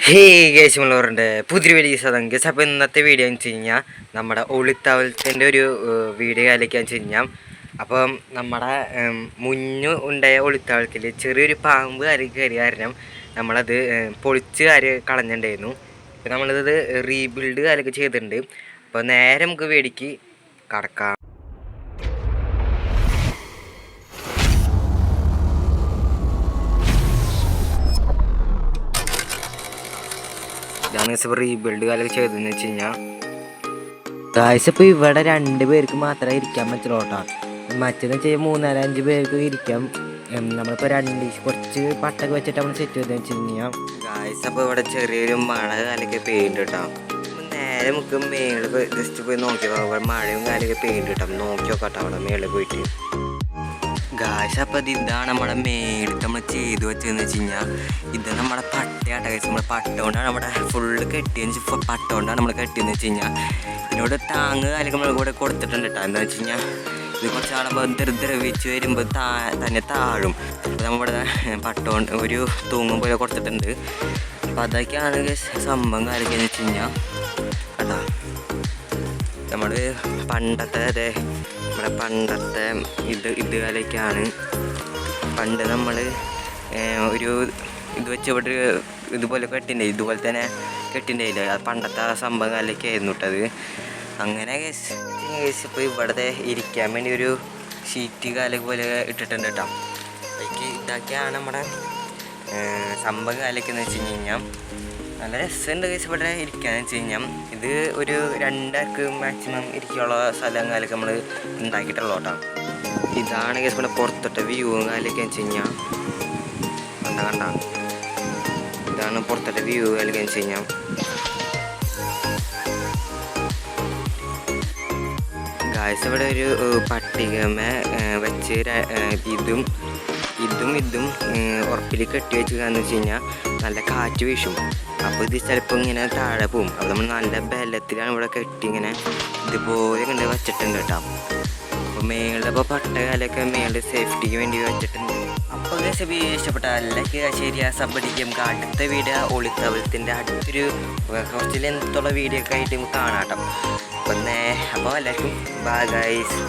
ഹേ കേശമുള്ളവരുടെ പുതിയൊരു വീഡിയോ സതങ്കസ്. അപ്പോൾ ഇന്നത്തെ വീഡിയോ എന്ന് വെച്ച് കഴിഞ്ഞാൽ നമ്മുടെ ഒളിത്താവളത്തിൻ്റെ ഒരു വീഡിയോ കാലിക്കാന്ന് വെച്ച് കഴിഞ്ഞാൽ അപ്പം നമ്മുടെ മുന്നു ഉണ്ടായ ഒളിത്താവളത്തിൽ ചെറിയൊരു പാമ്പ് കയറി കാരണം നമ്മളത് പൊളിച്ച് കളഞ്ഞിട്ടുണ്ടായിരുന്നു. അപ്പോൾ നമ്മളിത് റീബിൽഡ് കാലൊക്കെ ചെയ്തിട്ടുണ്ട്. അപ്പോൾ നേരെ നമുക്ക് വേടിക്ക് കടക്കാം. ഇതാണ് റീബിൽഡ് കാലൊക്കെ ചെയ്തതെന്ന് വെച്ച് കഴിഞ്ഞാൽ ഗായ്സ്. ഇപ്പോൾ ഇവിടെ 2 പേർക്ക് മാത്രമേ ഇരിക്കാൻ പറ്റുള്ളൂ കേട്ടോ. മറ്റേന്ന് വെച്ച് കഴിഞ്ഞാൽ 3-4-5 പേർക്ക് ഇരിക്കാം. നമ്മളിപ്പോൾ കുറച്ച് പട്ടൊക്കെ വെച്ചിട്ട് നമ്മൾ സെറ്റ് ചെയ്തതെന്ന് വെച്ച് കഴിഞ്ഞാൽ ഗായ്സ്. അപ്പോൾ ഇവിടെ ചെറിയൊരു മഴ കാലൊക്കെ പെയിൻറ്റ് കേട്ടോ. നേരെ നമുക്ക് മേളിൽ ജസ്റ്റ് പോയി നോക്കിയപ്പോൾ മഴയും കാലൊക്കെ പെയിൻറ്റ് കിട്ടാം. നോക്കി നോക്കട്ടോ അവിടെ മേളിൽ പോയിട്ട് ഗായ്സ്. അപ്പോൾ ഇതാണ് നമ്മുടെ മേളിൽ നമ്മൾ ചെയ്ത് വെച്ചതെന്ന് വെച്ച് കഴിഞ്ഞാൽ ഇത് നമ്മുടെ പട്ടയാട്ട ഗായ്സ്. നമ്മൾ പട്ട കൊണ്ടാണ് നമ്മുടെ ഫുള്ള് കെട്ടിയെന്ന് പട്ട കൊണ്ടാണ് നമ്മൾ കെട്ടിയെന്ന് വെച്ച് കഴിഞ്ഞാൽ ഇതിനോട് ടാങ് കാലൊക്കെ നമ്മൾ കൂടെ കൊടുത്തിട്ടുണ്ട് കേട്ടോ. എന്താ വെച്ച് കഴിഞ്ഞാൽ ഇത് കുറച്ച് ആളുമ്പോൾ ദ്രവിച്ച് വരുമ്പോൾ തന്നെ താഴും. അപ്പോൾ നമ്മുടെ പട്ട കൊണ്ട് ഒരു തൂങ്ങും പോലെ കൊടുത്തിട്ടുണ്ട്. അപ്പോൾ അതൊക്കെയാണ് സംഭവം കാലൊക്കെ എന്ന് വെച്ച് കഴിഞ്ഞാൽ കേട്ടോ. നമ്മൾ പണ്ടത്തെ നമ്മുടെ പണ്ടത്തെ ഇത് കാലൊക്കെയാണ്. പണ്ട് നമ്മൾ ഒരു ഇത് വെച്ച് ഇവിടെ ഇതുപോലെ കെട്ടിൻ്റെ ഇതുപോലെ തന്നെ കെട്ടിൻ്റെ പണ്ടത്തെ സംഭവം കാലൊക്കെ ആയിരുന്നു കേട്ടത്. അങ്ങനെ ഇപ്പോൾ ഇവിടുത്തെ ഇരിക്കാൻ വേണ്ടി ഒരു ഷീറ്റ് കാലൊക്കെ പോലെ ഇട്ടിട്ടുണ്ട് കേട്ടോ. അതിലേക്ക് ഇതൊക്കെയാണ് നമ്മുടെ സംഭവം കാലൊക്കെ എന്ന് വെച്ച് കഴിഞ്ഞാൽ നല്ല രസമുണ്ട് കേസ് ഇവിടെ ഇരിക്കാന്ന് വെച്ച് കഴിഞ്ഞാൽ. ഇത് ഒരു 2 ആൾക്ക് മാക്സിമം ഇരിക്കാനുള്ള സ്ഥലം കാലൊക്കെ നമ്മൾ ഉണ്ടാക്കിയിട്ടുള്ളൂ കേട്ടോ. ഇതാണ് കേസ് ഇവിടെ പുറത്തോട്ട് വ്യൂവും കാലൊക്കെ വെച്ച് കഴിഞ്ഞാൽ കണ്ട ഇതാണ് പുറത്തോട്ട് വ്യൂ കാലൊക്കെ വെച്ച് കഴിഞ്ഞാൽ. ഗായ്സ് ഇവിടെ ഒരു പട്ടികമേ വെച്ച് ഇതും ഉറപ്പിൽ കെട്ടി വെച്ചതാന്ന് വെച്ച് കഴിഞ്ഞാൽ നല്ല കാറ്റ് വീശും. അപ്പോൾ ഇത് ചിലപ്പോൾ ഇങ്ങനെ താഴെ പോവും. അപ്പോൾ നമ്മൾ നല്ല ബലത്തിലാണ് ഇവിടെ കെട്ടി ഇങ്ങനെ ഇതുപോലെ കണ്ട് വെച്ചിട്ടുണ്ട് കേട്ടോ. അപ്പോൾ മേളിൽ ഇപ്പോൾ പട്ടകാലൊക്കെ മേളിൽ സേഫ്റ്റിക്ക് വേണ്ടി വെച്ചിട്ടുണ്ട്. അപ്പോൾ റെസിപ്പി ഇഷ്ടപ്പെട്ട ലൈക്ക് ശരിയാ സബ്ബടിക്കും. അടുത്ത വീഡിയോ ഒളിത്താവളത്തിൻ്റെ അടുത്തൊരു കുറച്ച് ലെങ്ത്തുള്ള വീഡിയോ ഒക്കെ ആയിട്ട് നമുക്ക് കാണാം കേട്ടോ. അപ്പോൾ എല്ലാവർക്കും ബൈ ഗൈസ്.